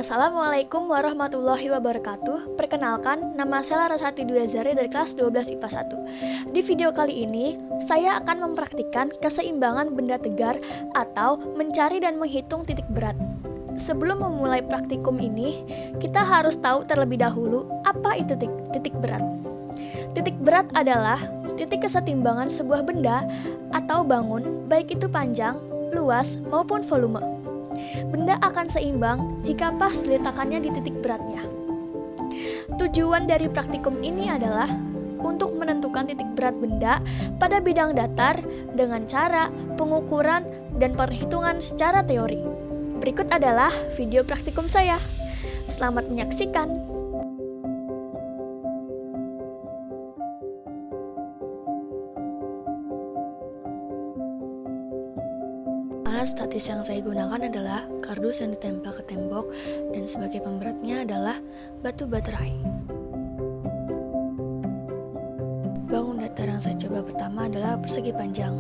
Assalamualaikum warahmatullahi wabarakatuh. Perkenalkan, nama saya Larasati Dwi Azhari dari kelas 12 IPA 1. Di video kali ini, saya akan mempraktikkan keseimbangan benda tegar atau mencari dan menghitung titik berat. Sebelum memulai praktikum ini, kita harus tahu terlebih dahulu apa itu titik berat. Titik berat adalah titik kesetimbangan sebuah benda atau bangun, baik itu panjang, luas, maupun volume. Benda akan seimbang jika pas diletakkannya di titik beratnya. Tujuan dari praktikum ini adalah untuk menentukan titik berat benda pada bidang datar dengan cara pengukuran dan perhitungan secara teori. Berikut adalah video praktikum saya. Selamat menyaksikan. Alat statis yang saya gunakan adalah kardus yang ditempel ke tembok dan sebagai pemberatnya adalah batu baterai. Bangun datar yang saya coba pertama adalah persegi panjang.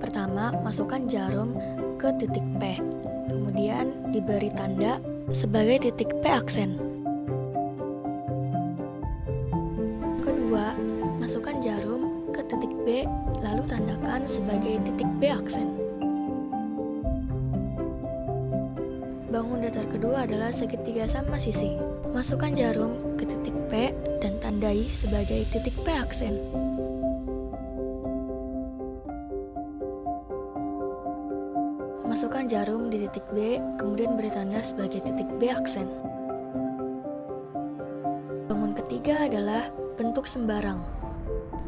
Pertama, masukkan jarum ke titik P, kemudian diberi tanda sebagai titik P aksen. Kedua, masukkan jarum ke titik B, lalu tandakan sebagai titik B aksen. Bangun datar kedua adalah segitiga sama sisi. Masukkan jarum ke titik P dan tandai sebagai titik P aksen. Masukkan jarum di titik B, kemudian beri tanda sebagai titik B aksen. Bangun ketiga adalah bentuk sembarang.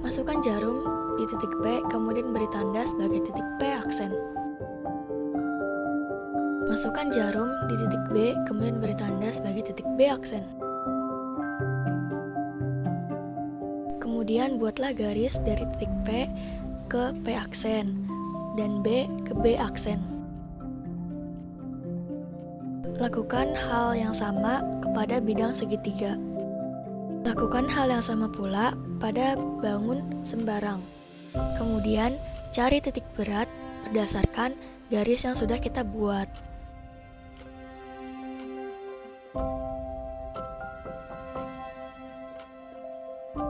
Masukkan jarum di titik P, kemudian beri tanda sebagai titik P aksen. Masukkan jarum di titik B, kemudian beri tanda sebagai titik B aksen. Kemudian buatlah garis dari titik P ke P aksen dan B ke B aksen. Lakukan hal yang sama kepada bidang segitiga. Lakukan hal yang sama pula pada bangun sembarang. Kemudian cari titik berat berdasarkan garis yang sudah kita buat.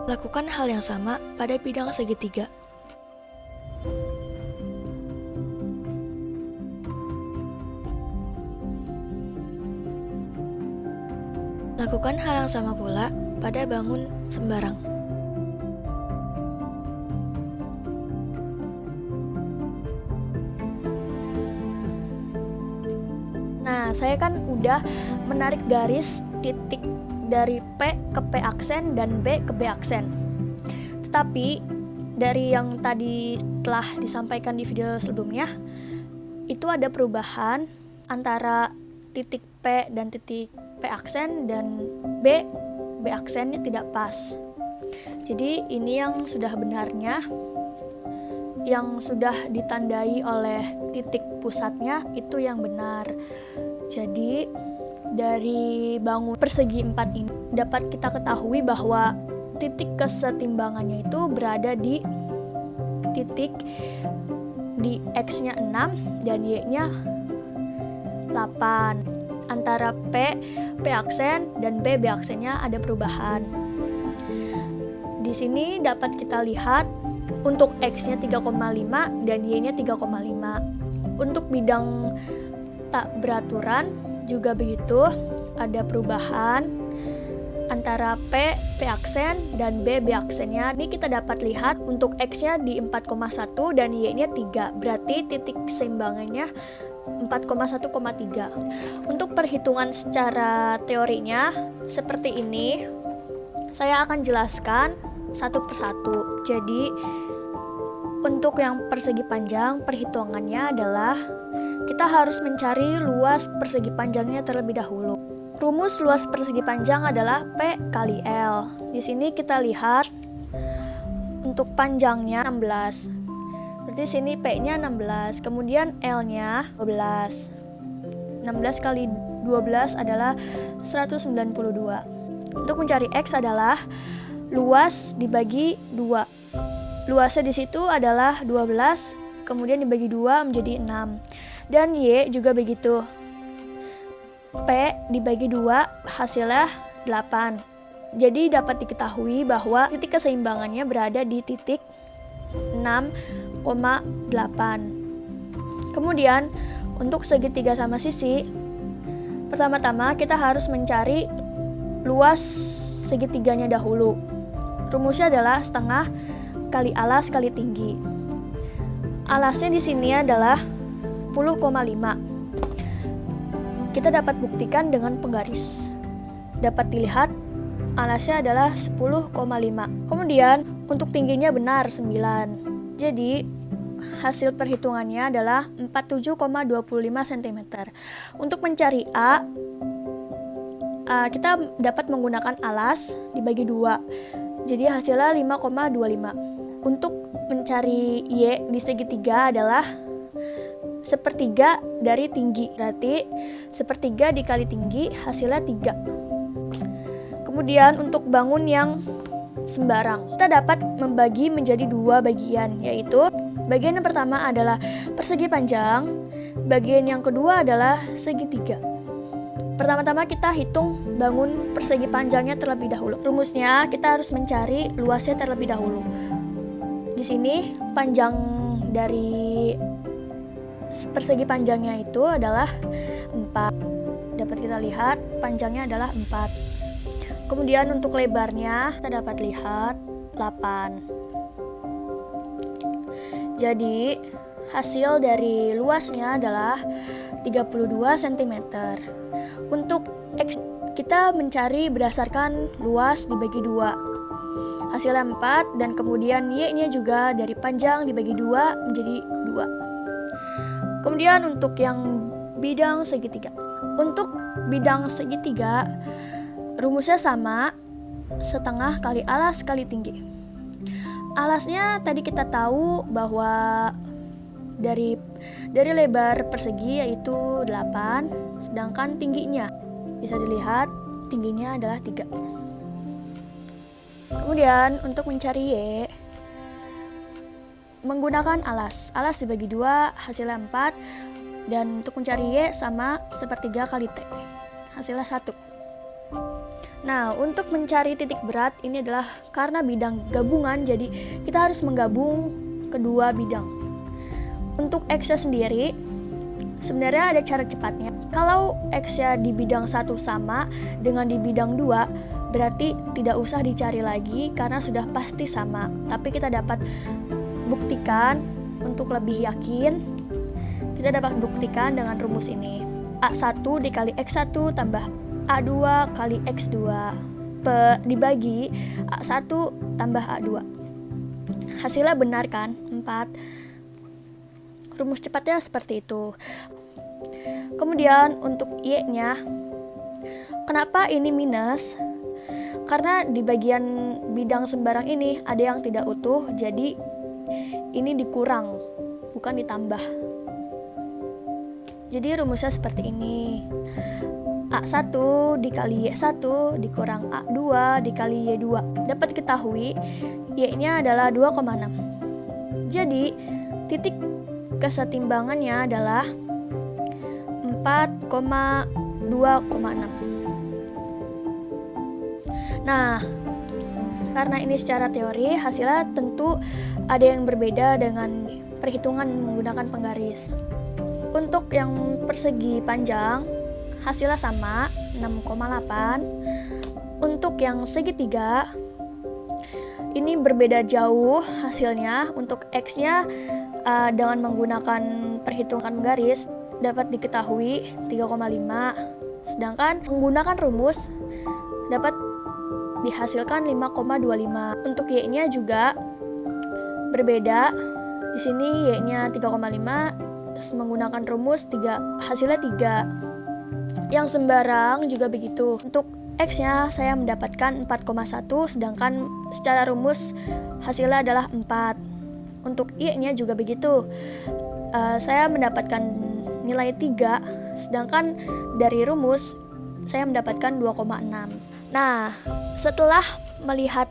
Lakukan hal yang sama pada bidang segitiga. Lakukan hal yang sama pula pada bangun sembarang. Nah, saya kan udah menarik garis titik dari P ke P aksen dan B ke B aksen. Tetapi dari yang tadi telah disampaikan di video sebelumnya, itu ada perubahan antara titik P dan titik P aksen dan B aksennya tidak pas. Jadi ini yang sudah benarnya, yang sudah ditandai oleh titik pusatnya itu yang benar. Jadi dari bangun persegi 4 ini dapat kita ketahui bahwa titik kesetimbangannya itu berada di titik di X-nya 6 dan Y-nya 8. Antara P aksen dan B aksennya ada perubahan. Di sini dapat kita lihat untuk X-nya 3,5 dan Y-nya 3,5. Untuk bidang tak beraturan juga begitu, ada perubahan antara P aksen dan B aksennya. Ini kita dapat lihat untuk X-nya di 4,1 dan Y-nya 3, berarti titik keseimbangannya 4,1,3. Untuk perhitungan secara teorinya seperti ini, saya akan jelaskan satu persatu. Jadi untuk yang persegi panjang, perhitungannya adalah kita harus mencari luas persegi panjangnya terlebih dahulu. Rumus luas persegi panjang adalah P kali L. Di sini kita lihat untuk panjangnya 16. Berarti sini P-nya 16, kemudian L-nya 12. 16 kali 12 adalah 192. Untuk mencari X adalah luas dibagi 2. Luasnya di situ adalah 12, kemudian dibagi 2 menjadi 6. Dan Y juga begitu. P dibagi 2 hasilnya 8. Jadi dapat diketahui bahwa titik keseimbangannya berada di titik 6,8. Kemudian untuk segitiga sama sisi, pertama-tama kita harus mencari luas segitiganya dahulu. Rumusnya adalah setengah kali alas kali tinggi. Alasnya di sini adalah 10,5. Kita dapat buktikan dengan penggaris. Dapat dilihat alasnya adalah 10,5. Kemudian untuk tingginya benar 9. Jadi hasil perhitungannya adalah 47,25 cm. Untuk mencari A, kita dapat menggunakan alas dibagi 2. Jadi hasilnya 5,25. Untuk mencari Y di segitiga adalah sepertiga dari tinggi. Berarti sepertiga dikali tinggi hasilnya 3. Kemudian untuk bangun yang sembarang, kita dapat membagi menjadi 2 bagian, yaitu bagian yang pertama adalah persegi panjang, bagian yang kedua adalah segitiga. Pertama-tama kita hitung bangun persegi panjangnya terlebih dahulu. Rumusnya kita harus mencari luasnya terlebih dahulu. Di sini panjang dari persegi panjangnya itu adalah 4. Dapat kita lihat panjangnya adalah 4. Kemudian untuk lebarnya kita dapat lihat 8. Jadi hasil dari luasnya adalah 32 cm. Untuk X kita mencari berdasarkan luas dibagi 2. Hasilnya 4 dan kemudian Y-nya juga dari panjang dibagi 2 menjadi 2. Kemudian untuk yang bidang segitiga. Untuk bidang segitiga rumusnya sama, setengah kali alas kali tinggi. Alasnya tadi kita tahu bahwa dari lebar persegi yaitu 8, sedangkan tingginya bisa dilihat tingginya adalah 3. Kemudian untuk mencari Y menggunakan alas dibagi 2 hasilnya 4, dan untuk mencari Y sama sepertiga kali T hasilnya 1. Nah, untuk mencari titik berat ini adalah karena bidang gabungan, jadi kita harus menggabung kedua bidang. Untuk X-nya sendiri, sebenarnya ada cara cepatnya. Kalau X-nya di bidang 1 sama dengan di bidang 2, berarti tidak usah dicari lagi karena sudah pasti sama. Tapi kita dapat buktikan untuk lebih yakin, kita dapat buktikan dengan rumus ini. A1 dikali X1 tambah A2 kali X2 dibagi A1 tambah A2. Hasilnya benar kan? 4. Rumus cepatnya seperti itu. Kemudian untuk Y-nya, kenapa ini minus? Karena di bagian bidang sembarang ini ada yang tidak utuh, jadi ini dikurang, bukan ditambah. Jadi rumusnya seperti ini. A1 dikali Y1 dikurang A2 dikali Y2. Dapat diketahui Y-nya adalah 2,6. Jadi titik kesetimbangannya adalah 4,2,6. Nah, karena ini secara teori, hasilnya tentu ada yang berbeda dengan perhitungan menggunakan penggaris. Untuk yang persegi panjang, hasilnya sama, 6,8. Untuk yang segitiga, ini berbeda jauh hasilnya. Untuk X-nya dengan menggunakan perhitungan garis dapat diketahui 3,5, sedangkan menggunakan rumus dapat dihasilkan 5,25. Untuk Y-nya juga berbeda. Di sini Y-nya 3,5 menggunakan rumus 3, hasilnya 3. Yang sembarang juga begitu. Untuk X-nya saya mendapatkan 4,1, sedangkan secara rumus hasilnya adalah 4. Untuk Y-nya juga begitu. Saya mendapatkan nilai 3, sedangkan dari rumus saya mendapatkan 2,6. Nah, setelah melihat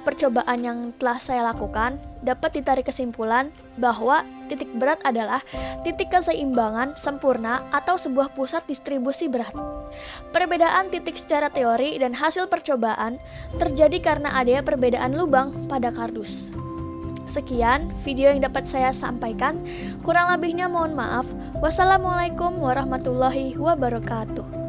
percobaan yang telah saya lakukan, dapat ditarik kesimpulan bahwa titik berat adalah titik keseimbangan sempurna atau sebuah pusat distribusi berat. Perbedaan titik secara teori dan hasil percobaan terjadi karena adanya perbedaan lubang pada kardus. Sekian video yang dapat saya sampaikan. Kurang lebihnya mohon maaf. Wassalamualaikum warahmatullahi wabarakatuh.